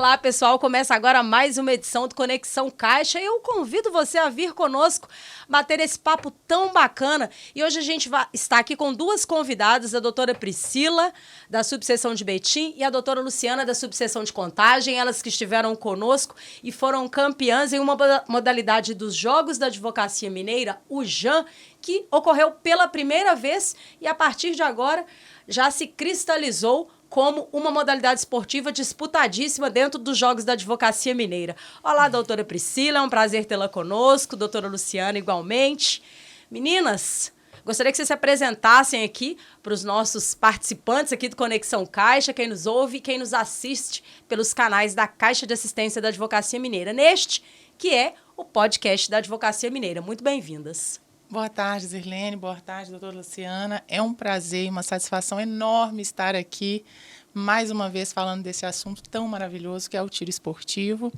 Olá, pessoal. Começa agora mais uma edição do Conexão Caixa e eu convido você a vir conosco bater esse papo tão bacana. E hoje a gente está aqui com duas convidadas, a doutora Priscila, da subseção de Betim, e a doutora Luciana, da subseção de Contagem. Elas que estiveram conosco e foram campeãs em uma modalidade dos Jogos da Advocacia Mineira, o JAM, que ocorreu pela primeira vez e a partir de agora já se cristalizou como uma modalidade esportiva disputadíssima dentro dos Jogos da Advocacia Mineira. Olá, doutora Priscila, é um prazer tê-la conosco, doutora Luciana igualmente. Meninas, gostaria que vocês se apresentassem aqui para os nossos participantes aqui do Conexão Caixa, quem nos ouve e quem nos assiste pelos canais da Caixa de Assistência da Advocacia Mineira, neste que é o podcast da Advocacia Mineira. Muito bem-vindas. Boa tarde, Zirlene. Boa tarde, doutora Luciana. É um prazer e uma satisfação enorme estar aqui, mais uma vez, falando desse assunto tão maravilhoso que é o tiro esportivo.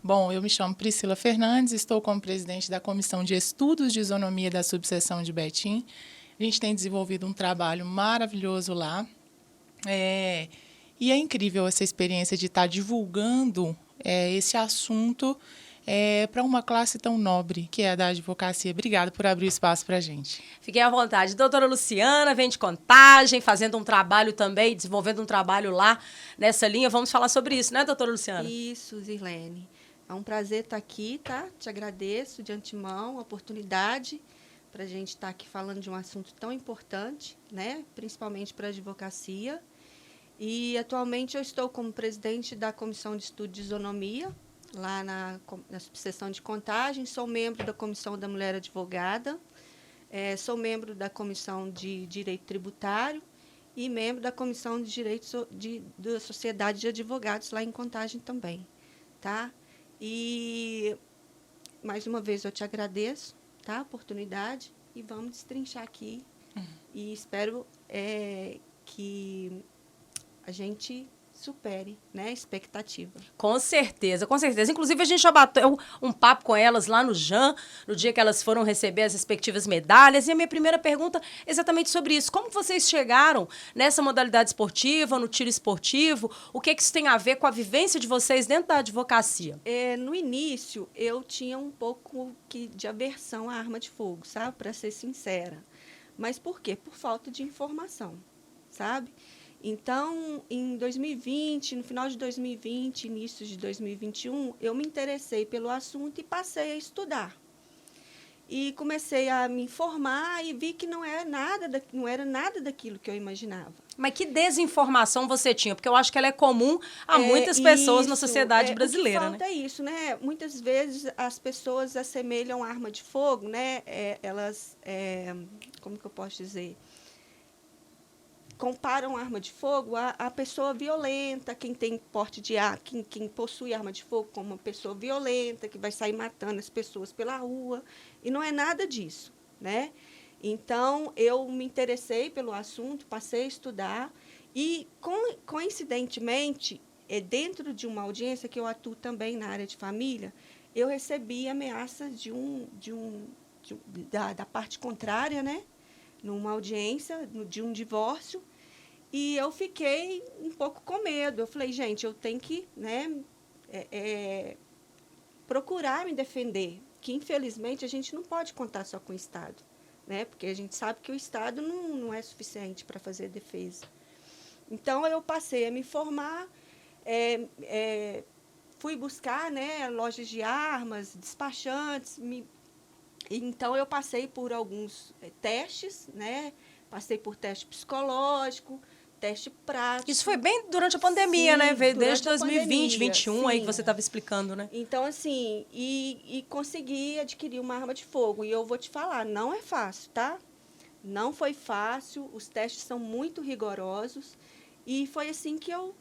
Bom, eu me chamo Priscila Fernandes, estou como presidente da Comissão de Estudos de Isonomia da subseção de Betim. A gente tem desenvolvido um trabalho maravilhoso lá. E é incrível essa experiência de estar divulgando esse assunto para uma classe tão nobre, que é a da advocacia. Obrigada por abrir espaço para a gente. Fiquem à vontade. Doutora Luciana vem de Contagem, fazendo um trabalho também, desenvolvendo um trabalho lá nessa linha. Vamos falar sobre isso, né, doutora Luciana? Isso, Zirlene. É um prazer estar aqui, tá? Te agradeço de antemão a oportunidade para a gente estar aqui falando de um assunto tão importante, né? Principalmente para a advocacia. E, atualmente, eu estou como presidente da Comissão de Estudo de Isonomia, lá na subseção de Contagem, sou membro da Comissão da Mulher Advogada, sou membro da Comissão de Direito Tributário e membro da Comissão de Direito da Sociedade de Advogados, lá em Contagem também. Tá? E, mais uma vez, eu te agradeço, tá, a oportunidade e vamos destrinchar aqui. E espero que a gente supere, né, a expectativa. Com certeza, com certeza. Inclusive, a gente já bateu um papo com elas lá no JAM, no dia que elas foram receber as respectivas medalhas. E a minha primeira pergunta é exatamente sobre isso. Como vocês chegaram nessa modalidade esportiva, no tiro esportivo? O que isso tem a ver com a vivência de vocês dentro da advocacia? No início, eu tinha um pouco de aversão à arma de fogo, sabe? Para ser sincera. Mas por quê? Por falta de informação, sabe? Então, em 2020, no final de 2020, início de 2021, eu me interessei pelo assunto e passei a estudar. E comecei a me informar e vi que não era nada daquilo que eu imaginava. Mas que desinformação você tinha? Porque eu acho que ela é comum a muitas pessoas na sociedade brasileira. O que falta é isso, né? Muitas vezes as pessoas assemelham a arma de fogo, né? Como que eu posso dizer? Comparam a arma de fogo à pessoa violenta, quem tem porte de arma, quem possui arma de fogo como uma pessoa violenta, que vai sair matando as pessoas pela rua, e não é nada disso, né? Então, eu me interessei pelo assunto, passei a estudar, e, coincidentemente, dentro de uma audiência, que eu atuo também na área de família, eu recebi ameaças da parte contrária, né? Numa audiência de um divórcio, e eu fiquei um pouco com medo. Eu falei, gente, eu tenho que, né, procurar me defender, que, infelizmente, a gente não pode contar só com o Estado, né, porque a gente sabe que o Estado não é suficiente para fazer defesa. Então, eu passei a me informar, fui buscar, né, lojas de armas, despachantes, Então, eu passei por alguns testes, né? Passei por teste psicológico, teste prático. Isso foi bem durante a pandemia, sim, né? Veio desde 2020, pandemia, 2021, sim. aí que você estava explicando, né? Então, assim, e consegui adquirir uma arma de fogo. E eu vou te falar, não é fácil, tá? Não foi fácil, os testes são muito rigorosos. E foi assim que eu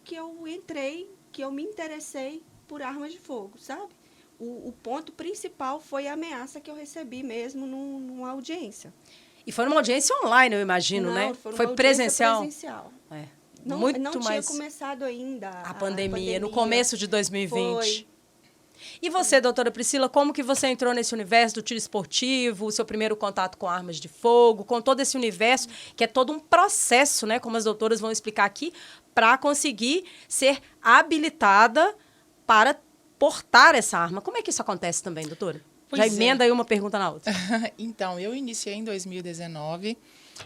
entrei, que eu me interessei por armas de fogo, sabe? O ponto principal foi a ameaça que eu recebi mesmo numa audiência. E foi numa audiência online, eu imagino, né? Foi presencial. Não tinha começado ainda a pandemia, no começo de 2020. Foi. E você, doutora Priscila, como que você entrou nesse universo do tiro esportivo, o seu primeiro contato com armas de fogo, com todo esse universo, que é todo um processo, né? Como as doutoras vão explicar aqui, para conseguir ser habilitada para portar essa arma. Como é que isso acontece também, doutora? Já emenda aí uma pergunta na outra. Então, eu iniciei em 2019.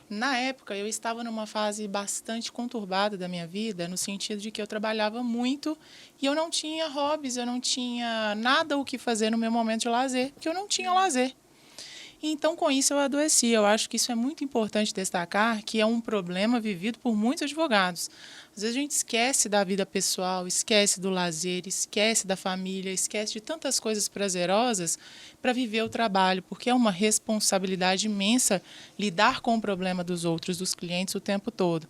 Na época, eu estava numa fase bastante conturbada da minha vida, no sentido de que eu trabalhava muito e eu não tinha hobbies, eu não tinha nada o que fazer no meu momento de lazer, porque eu não tinha lazer. Então, com isso, eu adoeci. Eu acho que isso é muito importante destacar, que é um problema vivido por muitos advogados. Às vezes a gente esquece da vida pessoal, esquece do lazer, esquece da família, esquece de tantas coisas prazerosas para viver o trabalho, porque é uma responsabilidade imensa lidar com o problema dos outros, dos clientes, o tempo todo.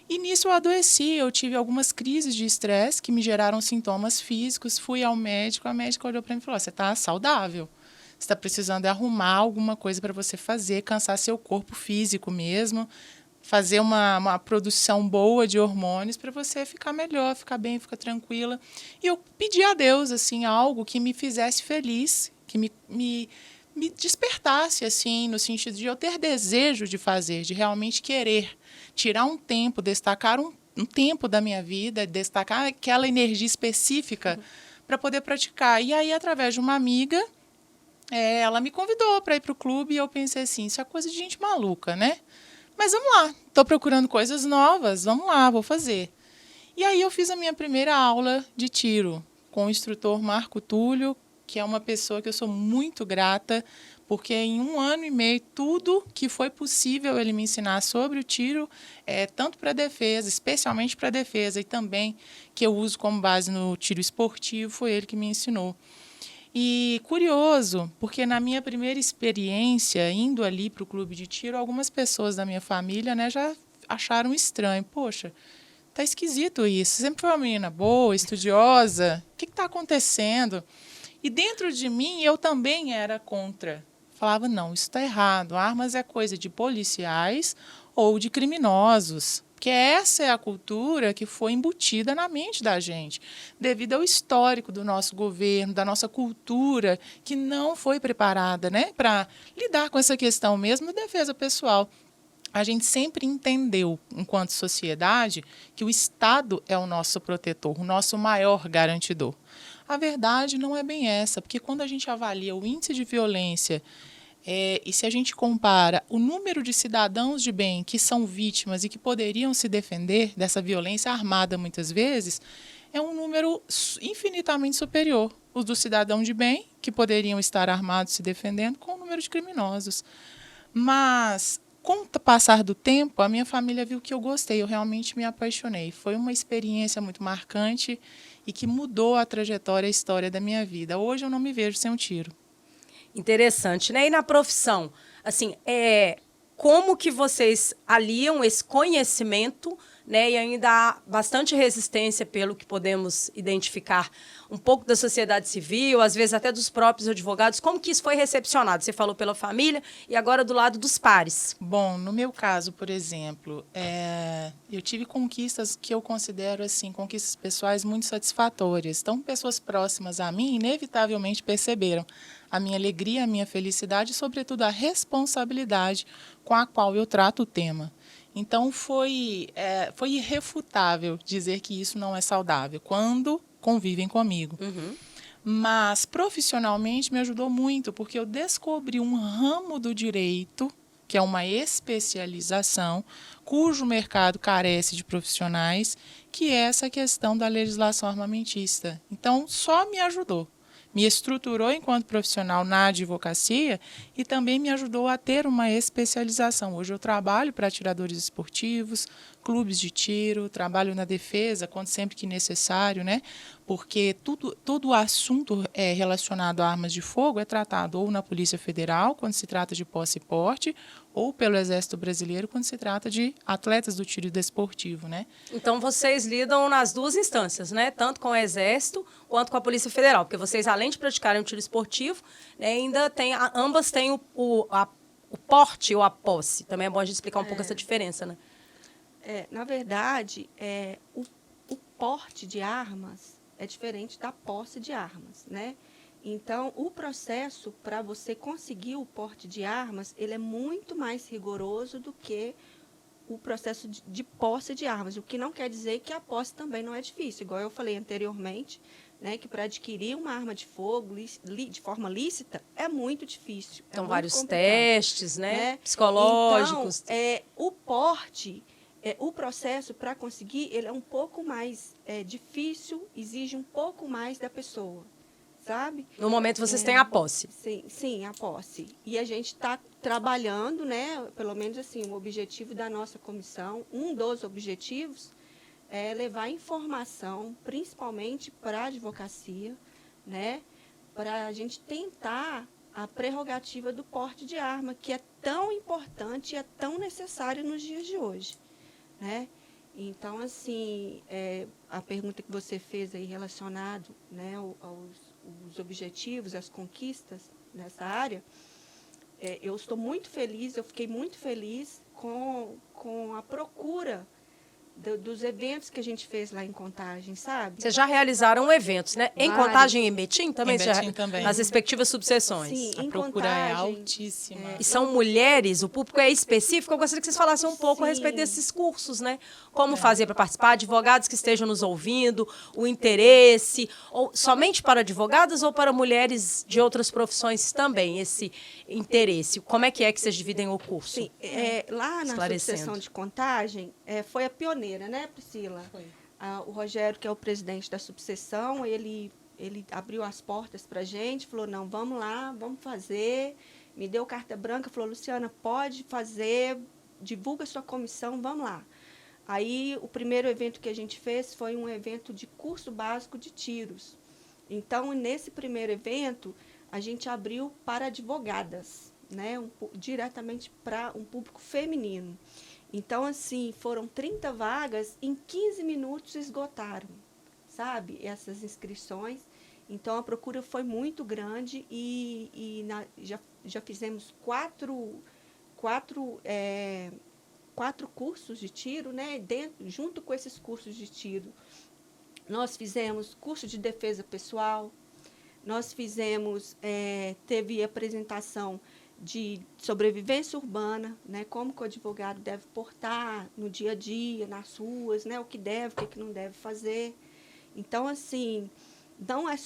E nisso eu adoeci, eu tive algumas crises de estresse que me geraram sintomas físicos, fui ao médico, a médica olhou para mim e falou, você está saudável. Você está precisando arrumar alguma coisa para você fazer, cansar seu corpo físico mesmo, fazer uma produção boa de hormônios para você ficar melhor, ficar bem, ficar tranquila. E eu pedi a Deus assim, algo que me fizesse feliz, que me despertasse, assim, no sentido de eu ter desejo de fazer, de realmente querer tirar um tempo, destacar um tempo da minha vida, destacar aquela energia específica para poder praticar. E aí, através de uma amiga, ela me convidou para ir para o clube e eu pensei assim, isso é coisa de gente maluca, né? Mas vamos lá, estou procurando coisas novas, vamos lá, vou fazer. E aí eu fiz a minha primeira aula de tiro com o instrutor Marco Túlio, que é uma pessoa que eu sou muito grata, porque em 1 ano e meio, tudo que foi possível ele me ensinar sobre o tiro, tanto para a defesa, especialmente para a defesa, e também que eu uso como base no tiro esportivo, foi ele que me ensinou. E curioso, porque na minha primeira experiência, indo ali para o clube de tiro, algumas pessoas da minha família, né, já acharam estranho. Poxa, tá esquisito isso. Sempre foi uma menina boa, estudiosa. O que está acontecendo? E dentro de mim, eu também era contra. Falava, não, isso está errado. Armas é coisa de policiais ou de criminosos. Porque essa é a cultura que foi embutida na mente da gente, devido ao histórico do nosso governo, da nossa cultura, que não foi preparada, né, para lidar com essa questão mesmo da defesa pessoal. A gente sempre entendeu, enquanto sociedade, que o Estado é o nosso protetor, o nosso maior garantidor. A verdade não é bem essa, porque quando a gente avalia o índice de violência e se a gente compara o número de cidadãos de bem que são vítimas e que poderiam se defender dessa violência armada muitas vezes, é um número infinitamente superior. Os do cidadão de bem, que poderiam estar armados se defendendo, com o número de criminosos. Mas, com o passar do tempo, a minha família viu que eu gostei, eu realmente me apaixonei. Foi uma experiência muito marcante e que mudou a trajetória, a história da minha vida. Hoje eu não me vejo sem um tiro. Interessante, né? E na profissão, assim, como que vocês aliam esse conhecimento, né? E ainda há bastante resistência, pelo que podemos identificar, um pouco da sociedade civil, às vezes até dos próprios advogados. Como que isso foi recepcionado? Você falou pela família e agora do lado dos pares. Bom, no meu caso, por exemplo, eu tive conquistas que eu considero assim, conquistas pessoais muito satisfatórias. Então, pessoas próximas a mim, inevitavelmente, perceberam a minha alegria, a minha felicidade e, sobretudo, a responsabilidade com a qual eu trato o tema. Então, foi irrefutável dizer que isso não é saudável, quando convivem comigo. Uhum. Mas, profissionalmente, me ajudou muito, porque eu descobri um ramo do direito, que é uma especialização, cujo mercado carece de profissionais, que é essa questão da legislação armamentista. Então, só me ajudou. Me estruturou enquanto profissional na advocacia e também me ajudou a ter uma especialização. Hoje eu trabalho para atiradores esportivos, clubes de tiro, trabalho na defesa, quando sempre que necessário, né? Porque todo o assunto relacionado a armas de fogo é tratado ou na Polícia Federal, quando se trata de posse e porte, ou pelo Exército Brasileiro, quando se trata de atletas do tiro desportivo, né? Então, vocês lidam nas duas instâncias, né? Tanto com o Exército quanto com a Polícia Federal. Porque vocês, além de praticarem o tiro esportivo, né, ainda ambas têm o porte ou a posse. Também é bom a gente explicar um pouco essa diferença, né? Na verdade, o porte de armas é diferente da posse de armas, né? Então, o processo para você conseguir o porte de armas, ele é muito mais rigoroso do que o processo de posse de armas, o que não quer dizer que a posse também não é difícil. Igual eu falei anteriormente, né, que para adquirir uma arma de fogo de forma lícita é muito difícil. Então, muito vários complicado, testes, né? Psicológicos. Então, o porte, o processo para conseguir, ele é um pouco mais difícil, exige um pouco mais da pessoa, sabe? No momento, vocês têm a posse. Sim, a posse. E a gente está trabalhando, né, pelo menos assim, o objetivo da nossa comissão, um dos objetivos é levar informação, principalmente para a advocacia, né, para a gente tentar a prerrogativa do porte de arma, que é tão importante e é tão necessário nos dias de hoje, né? Então, assim, a pergunta que você fez aí relacionado, né, aos objetivos, às conquistas nessa área, eu estou muito feliz, eu fiquei muito feliz com a procura dos eventos que a gente fez lá em Contagem, sabe? Vocês já realizaram eventos, né? Em Vários. Contagem e em Betim também? Em Betim também. Nas respectivas subseções. Sim, A em procura é Contagem, altíssima. E são mulheres, o público é específico. Eu gostaria que vocês falassem um pouco a Sim. respeito desses cursos, né? Como fazer para participar, advogados que estejam nos ouvindo, o interesse, ou somente para advogados ou para mulheres de outras profissões também, esse interesse. Como é que vocês dividem o curso? Sim, lá na Esclarecendo. subseção de Contagem, foi a pioneira, né, Priscila? Foi. O Rogério, que é o presidente da subseção, ele abriu as portas para a gente, falou, não, vamos lá, vamos fazer. Me deu carta branca, falou, Luciana, pode fazer, divulga sua comissão, vamos lá. Aí, o primeiro evento que a gente fez foi um evento de curso básico de tiros. Então, nesse primeiro evento, a gente abriu para advogadas, né, diretamente para um público feminino. Então, assim, foram 30 vagas, em 15 minutos esgotaram, sabe, essas inscrições. Então, a procura foi muito grande e já fizemos quatro cursos de tiro, né, junto com esses cursos de tiro. Nós fizemos curso de defesa pessoal, nós fizemos, teve apresentação de sobrevivência urbana, né, como que o advogado deve portar no dia a dia, nas ruas, né, o que deve, o que não deve fazer. Então, assim,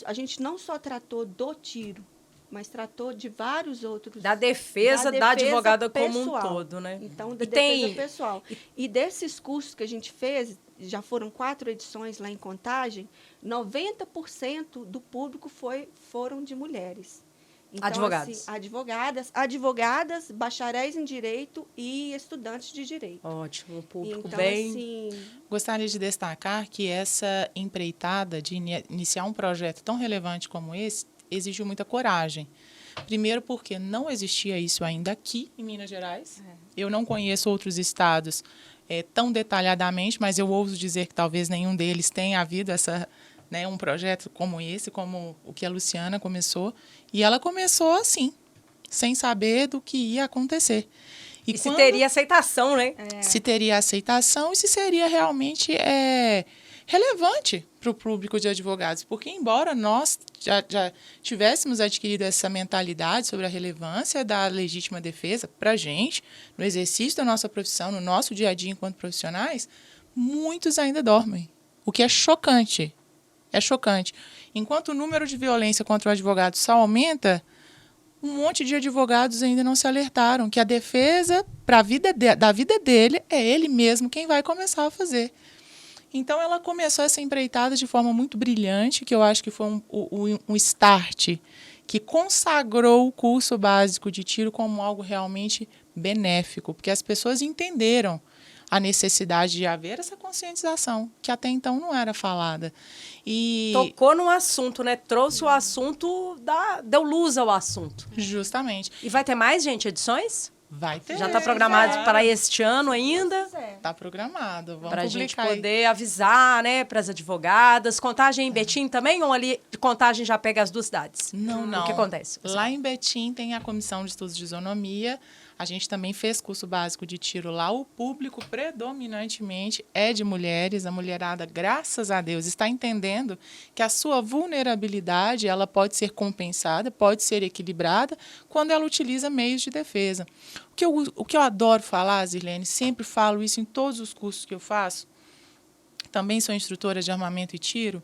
a gente não só tratou do tiro, mas tratou de vários outros... Da defesa da advogada como um todo, né? Então, da defesa pessoal. E desses cursos que a gente fez, já foram 4 edições lá em Contagem, 90% do público foram de mulheres. Então, advogadas. Assim, advogadas, bacharéis em direito e estudantes de direito. Ótimo, um público então, bem... Assim, Gostaria de destacar que essa empreitada de iniciar um projeto tão relevante como esse exigiu muita coragem. Primeiro porque não existia isso ainda aqui em Minas Gerais. Eu não conheço outros estados tão detalhadamente, mas eu ouso dizer que talvez nenhum deles tenha havido um projeto como esse, como o que a Luciana começou. E ela começou assim, sem saber do que ia acontecer. E se teria aceitação, né? Se teria aceitação e se seria realmente relevante para o público de advogados. Porque, embora nós já tivéssemos adquirido essa mentalidade sobre a relevância da legítima defesa para a gente, no exercício da nossa profissão, no nosso dia a dia enquanto profissionais, muitos ainda dormem. O que é chocante. É chocante. Enquanto o número de violência contra o advogado só aumenta, um monte de advogados ainda não se alertaram que a defesa da vida dele é ele mesmo quem vai começar a fazer. Então, ela começou essa empreitada de forma muito brilhante, que eu acho que foi um start que consagrou o curso básico de tiro como algo realmente benéfico, porque as pessoas entenderam a necessidade de haver essa conscientização, que até então não era falada. E tocou no assunto, né? Trouxe o assunto, deu luz ao assunto. Justamente. E vai ter mais, gente, edições? Vai ter. Já está programado para este ano ainda? Está programado. Vamos para a gente publicar poder avisar, né, para as advogadas. Contagem em Betim também, ou ali de Contagem já pega as duas cidades? Não. O que acontece? Lá em Betim tem a Comissão de Estudos de Isonomia. A gente também fez curso básico de tiro lá. O público predominantemente é de mulheres. A mulherada, graças a Deus, está entendendo que a sua vulnerabilidade ela pode ser compensada, pode ser equilibrada quando ela utiliza meios de defesa. O que eu adoro falar, Zirlene, sempre falo isso em todos os cursos que eu faço, também sou instrutora de armamento e tiro,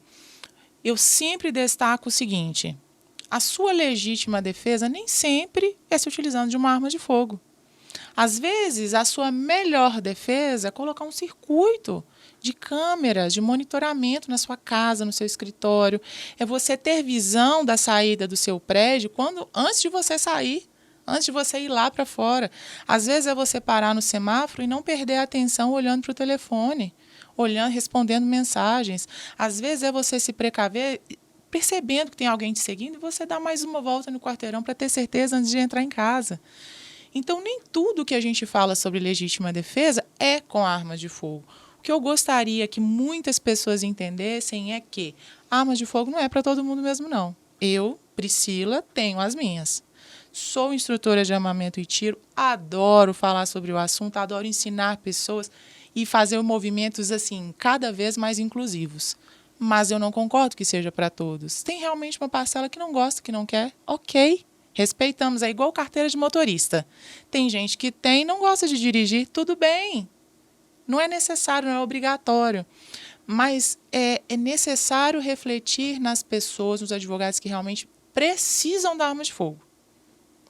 eu sempre destaco o seguinte: a sua legítima defesa nem sempre é se utilizando de uma arma de fogo. Às vezes, a sua melhor defesa é colocar um circuito de câmeras, de monitoramento na sua casa, no seu escritório. É você ter visão da saída do seu prédio antes de você sair, antes de você ir lá para fora. Às vezes é você parar no semáforo e não perder a atenção olhando para o telefone, olhando, respondendo mensagens. Às vezes é você se precaver percebendo que tem alguém te seguindo e você dar mais uma volta no quarteirão para ter certeza antes de entrar em casa. Então, nem tudo que a gente fala sobre legítima defesa é com armas de fogo. O que eu gostaria que muitas pessoas entendessem é que armas de fogo não é para todo mundo mesmo, não. Eu, Priscila, tenho as minhas. Sou instrutora de armamento e tiro, adoro falar sobre o assunto, adoro ensinar pessoas e fazer movimentos assim cada vez mais inclusivos. Mas eu não concordo que seja para todos. Tem realmente uma parcela que não gosta, que não quer, ok. Respeitamos, é igual carteira de motorista. Tem gente que tem e não gosta de dirigir, tudo bem. Não é necessário, não é obrigatório. Mas é necessário refletir nas pessoas, nos advogados que realmente precisam da arma de fogo.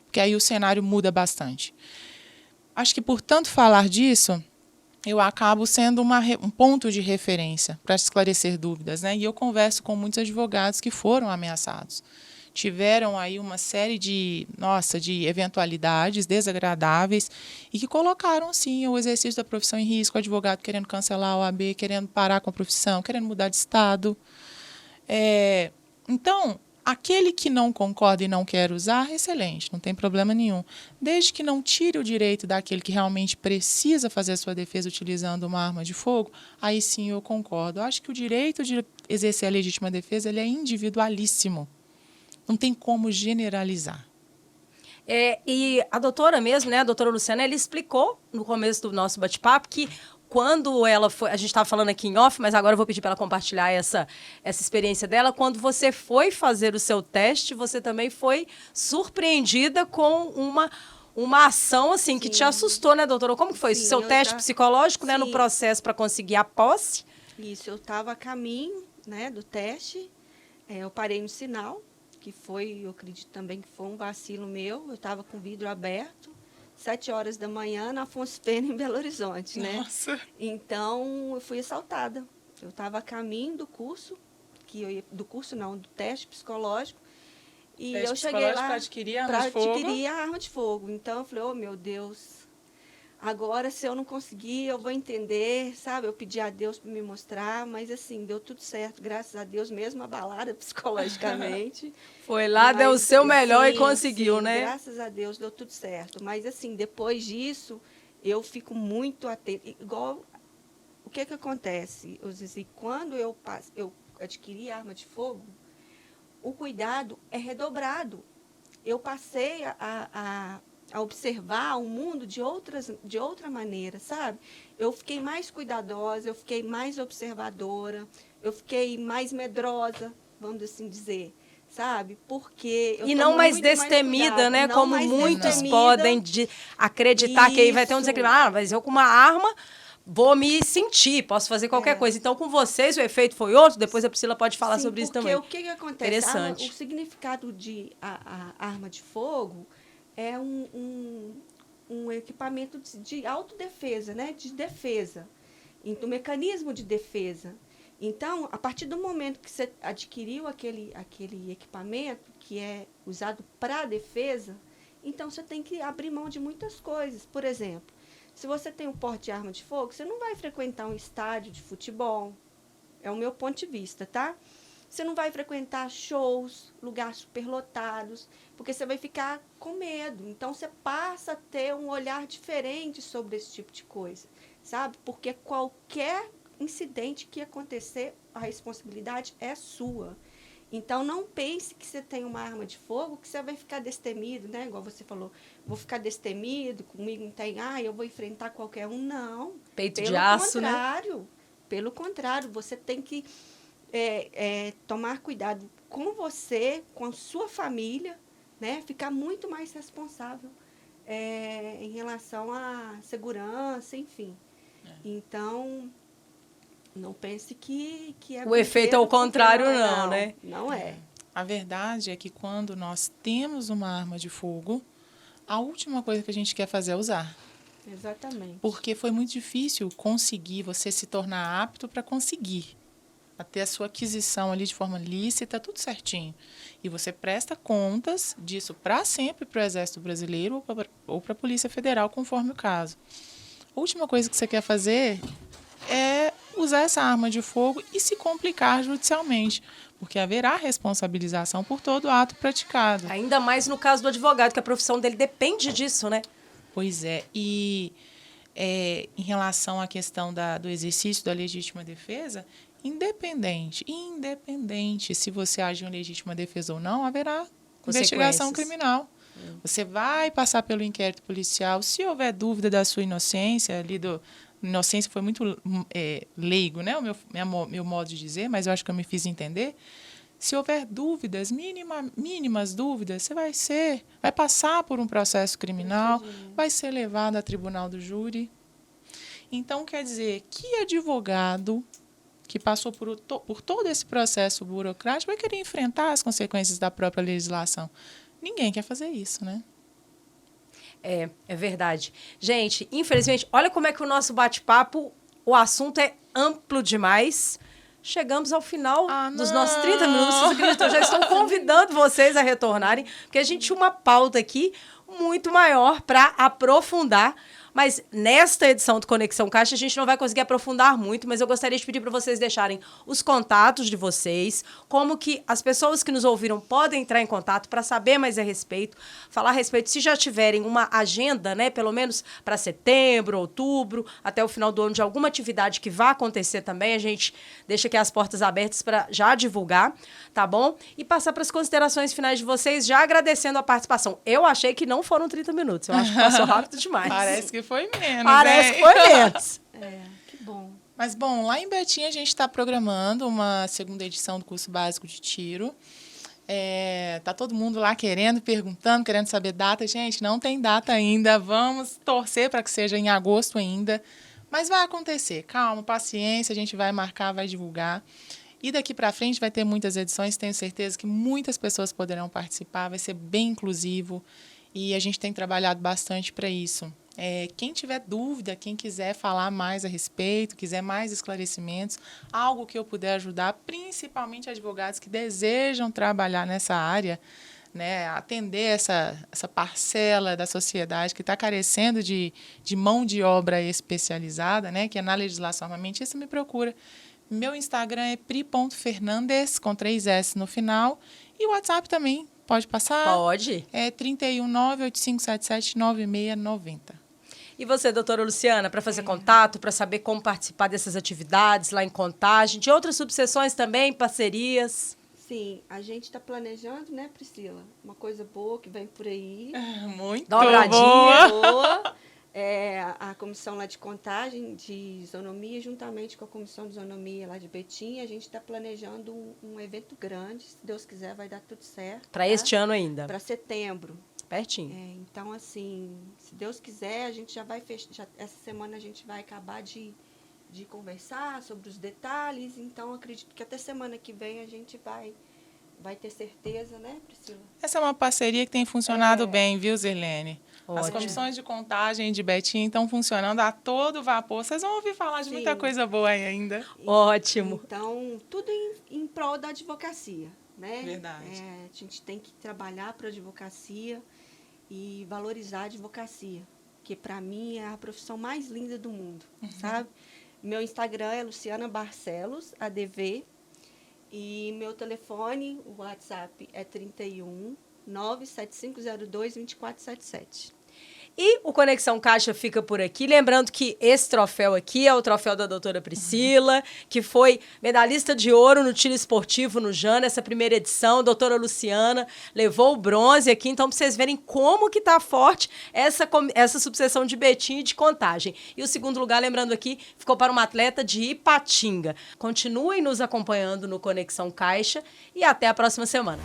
Porque aí o cenário muda bastante. Acho que por tanto falar disso, eu acabo sendo um ponto de referência para esclarecer dúvidas, né? E eu converso com muitos advogados que foram ameaçados. Tiveram aí uma série de eventualidades desagradáveis e que colocaram, sim, o exercício da profissão em risco, o advogado querendo cancelar a OAB, querendo parar com a profissão, querendo mudar de estado. Então, aquele que não concorda e não quer usar, excelente, não tem problema nenhum. Desde que não tire o direito daquele que realmente precisa fazer a sua defesa utilizando uma arma de fogo, aí sim eu concordo. Eu acho que o direito de exercer a legítima defesa ele é individualíssimo. Não tem como generalizar. E a doutora mesmo, né, a doutora Luciana, ela explicou no começo do nosso bate-papo que quando ela foi, a gente estava falando aqui em off, mas agora eu vou pedir para ela compartilhar essa experiência dela, quando você foi fazer o seu teste, você também foi surpreendida com uma ação assim que te assustou, né, doutora? Como que foi isso? Seu teste psicológico, né, no processo para conseguir a posse? Isso, eu estava a caminho, né, do teste, eu parei no sinal, que foi, eu acredito também que foi um vacilo meu, eu estava com o vidro aberto, 7 horas da manhã, na Afonso Pena, em Belo Horizonte, né? Nossa. Então, eu fui assaltada. Eu estava a caminho do curso, do teste psicológico, e teste eu cheguei lá para adquirir a arma de fogo. adquirir a arma de fogo. Então, eu falei, oh, meu Deus, agora, se eu não conseguir, eu vou entender, sabe? Eu pedi a Deus para me mostrar, mas, assim, deu tudo certo, graças a Deus, mesmo abalada psicologicamente. Foi lá, deu o seu melhor e conseguiu, sim, né? Graças a Deus, deu tudo certo. Mas, assim, depois disso, eu fico muito atenta. Igual, o que acontece? Quando eu adquiri a arma de fogo, o cuidado é redobrado. Eu passei a observar o mundo de outra maneira, sabe? Eu fiquei mais cuidadosa, eu fiquei mais observadora, eu fiquei mais medrosa, vamos assim dizer, sabe? Porque eu e não mais destemida, né? Como mais muitos destemida. podem acreditar que aí vai ter um desenvolvimento. Mas eu com uma arma vou me sentir, posso fazer qualquer coisa. Então, com vocês, o efeito foi outro. Depois a Priscila pode falar sobre isso também. Porque o que acontece? Interessante. O significado de a arma de fogo é um equipamento de autodefesa, né? De defesa. Então, um mecanismo de defesa. Então, a partir do momento que você adquiriu aquele equipamento que é usado para defesa, então você tem que abrir mão de muitas coisas. Por exemplo, se você tem um porte de arma de fogo, você não vai frequentar um estádio de futebol. É o meu ponto de vista, tá? Você não vai frequentar shows, lugares superlotados, porque você vai ficar com medo. Então, você passa a ter um olhar diferente sobre esse tipo de coisa, sabe? Porque qualquer incidente que acontecer, a responsabilidade é sua. Então, não pense que você tem uma arma de fogo, que você vai ficar destemido, né? Igual você falou, vou ficar destemido, comigo não tem, eu vou enfrentar qualquer um. Não. Peito de aço, né? Pelo contrário, você tem que tomar cuidado com você, com a sua família, né? Ficar muito mais responsável em relação à segurança, enfim. Então, Não pense que é O efeito é o contrário, não, né? Não é. A verdade é que quando nós temos uma arma de fogo, a última coisa que a gente quer fazer é usar. Exatamente. Porque foi muito difícil conseguir você se tornar apto para conseguir. Até a sua aquisição ali de forma lícita, tudo certinho. E você presta contas disso para sempre para o Exército Brasileiro ou para a Polícia Federal, conforme o caso. A última coisa que você quer fazer é usar essa arma de fogo e se complicar judicialmente, porque haverá responsabilização por todo ato praticado. Ainda mais no caso do advogado, que a profissão dele depende disso, né? Pois é. E em relação à questão do exercício da legítima defesa, independente se você agir em legítima defesa ou não, haverá investigação criminal. Você vai passar pelo inquérito policial. Se houver dúvida da sua inocência, inocência foi muito leigo, né? Meu modo de dizer, mas eu acho que eu me fiz entender. Se houver dúvidas, mínimas dúvidas, você vai passar por um processo criminal, vai ser levado a tribunal do júri. Então, quer dizer, que advogado que passou por todo esse processo burocrático vai querer enfrentar as consequências da própria legislação? Ninguém quer fazer isso, né? É verdade. Gente, infelizmente, olha como é que o nosso bate-papo, o assunto é amplo demais. Chegamos ao final dos nossos 30 minutos. Vocês acreditam? Eu já estou convidando vocês a retornarem, porque a gente tinha uma pauta aqui muito maior para aprofundar. Mas nesta edição do Conexão Caixa, a gente não vai conseguir aprofundar muito, mas eu gostaria de pedir para vocês deixarem os contatos de vocês, como que as pessoas que nos ouviram podem entrar em contato para saber mais a respeito, falar a respeito, se já tiverem uma agenda, né, pelo menos para setembro, outubro, até o final do ano, de alguma atividade que vá acontecer também, a gente deixa aqui as portas abertas para já divulgar, tá bom? E passar para as considerações finais de vocês, já agradecendo a participação. Eu achei que não foram 30 minutos, eu acho que passou rápido demais. Parece que foi menos, Parece que foi menos. Que bom. Mas, bom, lá em Betim a gente está programando uma segunda edição do curso básico de tiro. Tá todo mundo lá perguntando, querendo saber data. Gente, não tem data ainda. Vamos torcer para que seja em agosto ainda. Mas vai acontecer. Calma, paciência, a gente vai marcar, vai divulgar. E daqui para frente vai ter muitas edições. Tenho certeza que muitas pessoas poderão participar. Vai ser bem inclusivo. E a gente tem trabalhado bastante para isso. Quem tiver dúvida, quem quiser falar mais a respeito, quiser mais esclarecimentos, algo que eu puder ajudar, principalmente advogados que desejam trabalhar nessa área, né, atender essa parcela da sociedade que está carecendo de mão de obra especializada, né, que é na legislação armamentista, me procura. Meu Instagram é pri.fernandes, com 3 S no final, e o WhatsApp também. Pode passar? Pode. É 319-8577-9690. E você, doutora Luciana, para fazer contato, para saber como participar dessas atividades lá em Contagem, de outras subseções também, parcerias? Sim, a gente está planejando, né, Priscila? Uma coisa boa que vem por aí. Muito boa. A comissão lá de Contagem, de isonomia, juntamente com a comissão de isonomia lá de Betim, a gente está planejando um evento grande. Se Deus quiser, vai dar tudo certo. Para este ano ainda? Para setembro. Pertinho. Então, assim, se Deus quiser, a gente já vai fechar. Essa semana a gente vai acabar de conversar sobre os detalhes. Então, acredito que até semana que vem a gente vai ter certeza, né, Priscila? Essa é uma parceria que tem funcionado bem, viu, Zirlene? Ótimo. As comissões de Contagem de Betim estão funcionando a todo vapor. Vocês vão ouvir falar de muita coisa boa aí ainda. Ótimo. Então, tudo em prol da advocacia, né? Verdade. A gente tem que trabalhar para a advocacia e valorizar a advocacia, que para mim é a profissão mais linda do mundo, sabe? Meu Instagram é Luciana Barcelos, ADV, e meu telefone, o WhatsApp, é 31 97502 2477. E o Conexão Caixa fica por aqui. Lembrando que esse troféu aqui é o troféu da doutora Priscila, que foi medalhista de ouro no tiro esportivo no Jana, essa primeira edição. A doutora Luciana levou o bronze aqui. Então, para vocês verem como que tá forte essa subseção de Betim e de Contagem. E o segundo lugar, lembrando aqui, ficou para uma atleta de Ipatinga. Continuem nos acompanhando no Conexão Caixa e até a próxima semana.